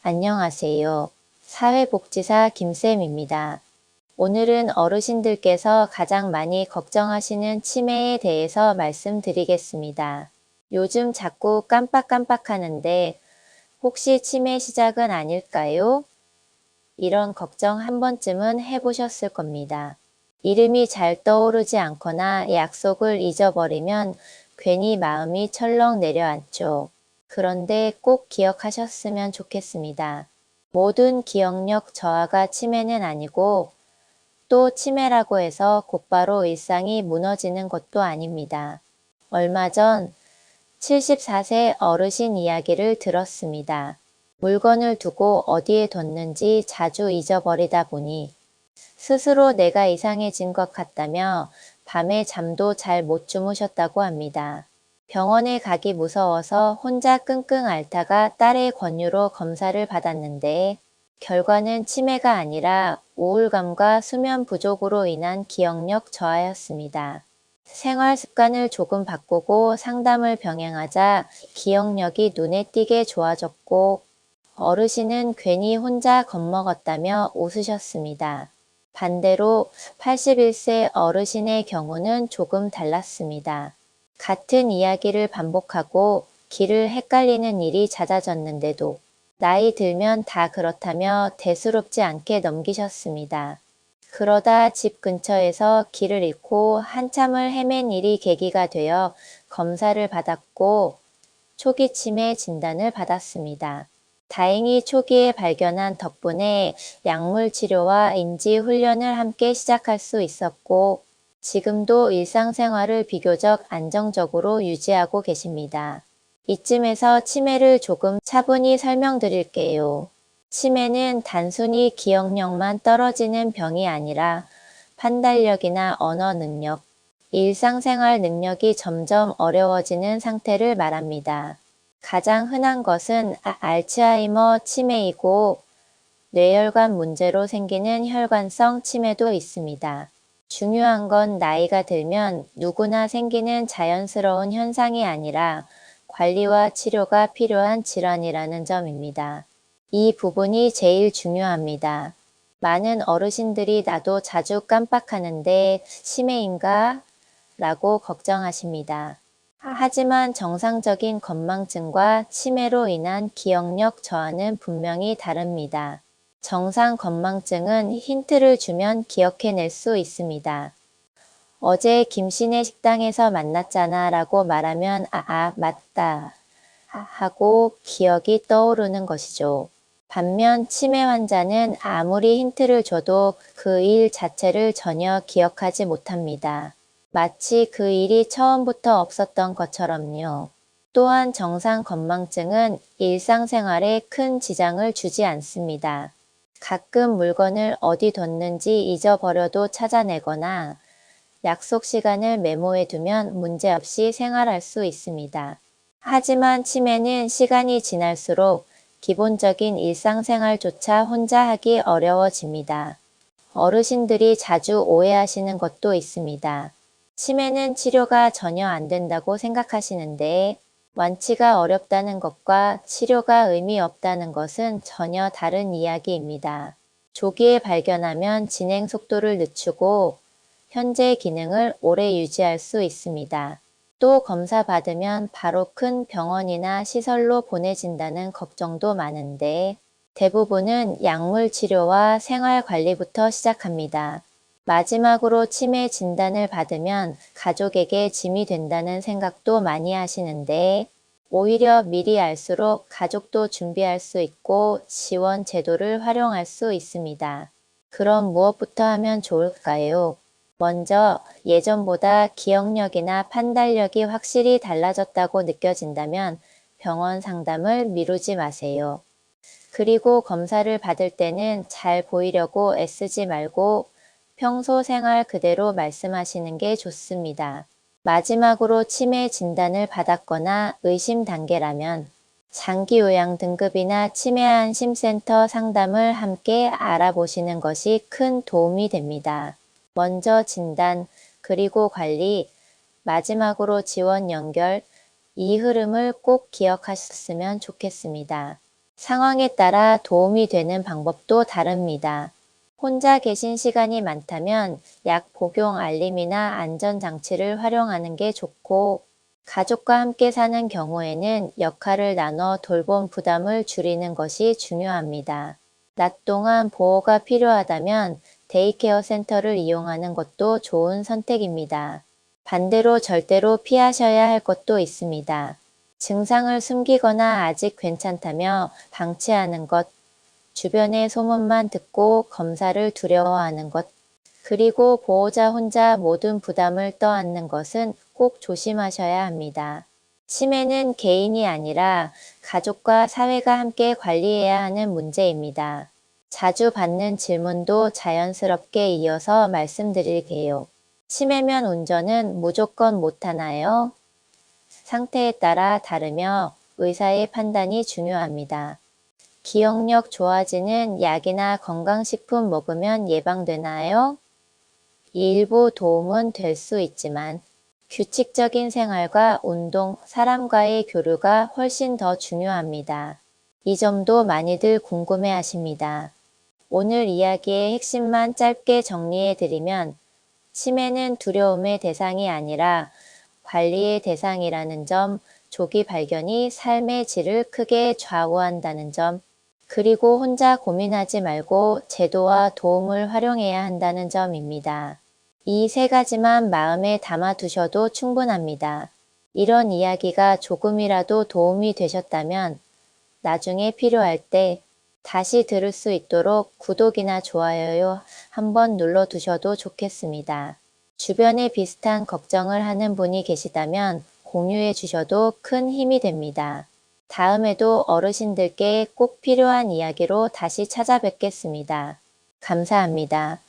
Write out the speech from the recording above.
안녕하세요. 사회복지사 김쌤입니다. 오늘은 어르신들께서 가장 많이 걱정하시는 치매에 대해서 말씀드리겠습니다. 요즘 자꾸 깜빡깜빡하는데 혹시 치매 시작은 아닐까요? 이런 걱정 한 번쯤은 해보셨을 겁니다. 이름이 잘 떠오르지 않거나 약속을 잊어버리면 괜히 마음이 철렁 내려앉죠. 그런데 꼭 기억하셨으면 좋겠습니다. 모든 기억력 저하가 치매는 아니고 또 치매라고 해서 곧바로 일상이 무너지는 것도 아닙니다. 얼마 전 74세 어르신 이야기를 들었습니다. 물건을 두고 어디에 뒀는지 자주 잊어버리다 보니 스스로 내가 이상해진 것 같다며 밤에 잠도 잘 못 주무셨다고 합니다. 병원에 가기 무서워서 혼자 끙끙 앓다가 딸의 권유로 검사를 받았는데 결과는 치매가 아니라 우울감과 수면 부족으로 인한 기억력 저하였습니다. 생활 습관을 조금 바꾸고 상담을 병행하자 기억력이 눈에 띄게 좋아졌고 어르신은 괜히 혼자 겁먹었다며 웃으셨습니다. 반대로 81세 어르신의 경우는 조금 달랐습니다. 같은 이야기를 반복하고 길을 헷갈리는 일이 잦아졌는데도 나이 들면 다 그렇다며 대수롭지 않게 넘기셨습니다. 그러다 집 근처에서 길을 잃고 한참을 헤맨 일이 계기가 되어 검사를 받았고 초기 치매 진단을 받았습니다. 다행히 초기에 발견한 덕분에 약물 치료와 인지 훈련을 함께 시작할 수 있었고 지금도 일상생활을 비교적 안정적으로 유지하고 계십니다. 이쯤에서 치매를 조금 차분히 설명드릴게요. 치매는 단순히 기억력만 떨어지는 병이 아니라 판단력이나 언어 능력, 일상생활 능력이 점점 어려워지는 상태를 말합니다. 가장 흔한 것은 알츠하이머 치매이고 뇌혈관 문제로 생기는 혈관성 치매도 있습니다. 중요한 건 나이가 들면 누구나 생기는 자연스러운 현상이 아니라 관리와 치료가 필요한 질환이라는 점입니다. 이 부분이 제일 중요합니다. 많은 어르신들이 나도 자주 깜빡하는데 치매인가? 라고 걱정하십니다. 하지만 정상적인 건망증과 치매로 인한 기억력 저하는 분명히 다릅니다. 정상 건망증은 힌트를 주면 기억해낼 수 있습니다. 어제 김씨네 식당에서 만났잖아 라고 말하면 맞다 하고 기억이 떠오르는 것이죠. 반면 치매 환자는 아무리 힌트를 줘도 그 일 자체를 전혀 기억하지 못합니다. 마치 그 일이 처음부터 없었던 것처럼요. 또한 정상 건망증은 일상생활에 큰 지장을 주지 않습니다. 가끔 물건을 어디 뒀는지 잊어버려도 찾아내거나 약속 시간을 메모해 두면 문제없이 생활할 수 있습니다. 하지만 치매는 시간이 지날수록 기본적인 일상생활조차 혼자 하기 어려워집니다. 어르신들이 자주 오해하시는 것도 있습니다. 치매는 치료가 전혀 안 된다고 생각하시는데 완치가 어렵다는 것과 치료가 의미 없다는 것은 전혀 다른 이야기입니다. 조기에 발견하면 진행 속도를 늦추고 현재 기능을 오래 유지할 수 있습니다. 또 검사 받으면 바로 큰 병원이나 시설로 보내진다는 걱정도 많은데 대부분은 약물 치료와 생활 관리부터 시작합니다. 마지막으로 치매 진단을 받으면 가족에게 짐이 된다는 생각도 많이 하시는데 오히려 미리 알수록 가족도 준비할 수 있고 지원 제도를 활용할 수 있습니다. 그럼 무엇부터 하면 좋을까요? 먼저 예전보다 기억력이나 판단력이 확실히 달라졌다고 느껴진다면 병원 상담을 미루지 마세요. 그리고 검사를 받을 때는 잘 보이려고 애쓰지 말고 평소 생활 그대로 말씀하시는 게 좋습니다. 마지막으로 치매 진단을 받았거나 의심 단계라면 장기요양 등급이나 치매 안심센터 상담을 함께 알아보시는 것이 큰 도움이 됩니다. 먼저 진단, 그리고 관리, 마지막으로 지원 연결, 이 흐름을 꼭 기억하셨으면 좋겠습니다. 상황에 따라 도움이 되는 방법도 다릅니다. 혼자 계신 시간이 많다면 약 복용 알림이나 안전장치를 활용하는 게 좋고, 가족과 함께 사는 경우에는 역할을 나눠 돌봄 부담을 줄이는 것이 중요합니다. 낮 동안 보호가 필요하다면 데이케어 센터를 이용하는 것도 좋은 선택입니다. 반대로 절대로 피하셔야 할 것도 있습니다. 증상을 숨기거나 아직 괜찮다며 방치하는 것, 주변의 소문만 듣고 검사를 두려워하는 것, 그리고 보호자 혼자 모든 부담을 떠안는 것은 꼭 조심하셔야 합니다. 치매는 개인이 아니라 가족과 사회가 함께 관리해야 하는 문제입니다. 자주 받는 질문도 자연스럽게 이어서 말씀드릴게요. 치매면 운전은 무조건 못하나요? 상태에 따라 다르며 의사의 판단이 중요합니다. 기억력 좋아지는 약이나 건강식품 먹으면 예방되나요? 일부 도움은 될 수 있지만 규칙적인 생활과 운동, 사람과의 교류가 훨씬 더 중요합니다. 이 점도 많이들 궁금해 하십니다. 오늘 이야기의 핵심만 짧게 정리해 드리면, 치매는 두려움의 대상이 아니라 관리의 대상이라는 점, 조기 발견이 삶의 질을 크게 좌우한다는 점, 그리고 혼자 고민하지 말고 제도와 도움을 활용해야 한다는 점입니다. 이 세 가지만 마음에 담아두셔도 충분합니다. 이런 이야기가 조금이라도 도움이 되셨다면 나중에 필요할 때 다시 들을 수 있도록 구독이나 좋아요 한번 눌러두셔도 좋겠습니다. 주변에 비슷한 걱정을 하는 분이 계시다면 공유해 주셔도 큰 힘이 됩니다. 다음에도 어르신들께 꼭 필요한 이야기로 다시 찾아뵙겠습니다. 감사합니다.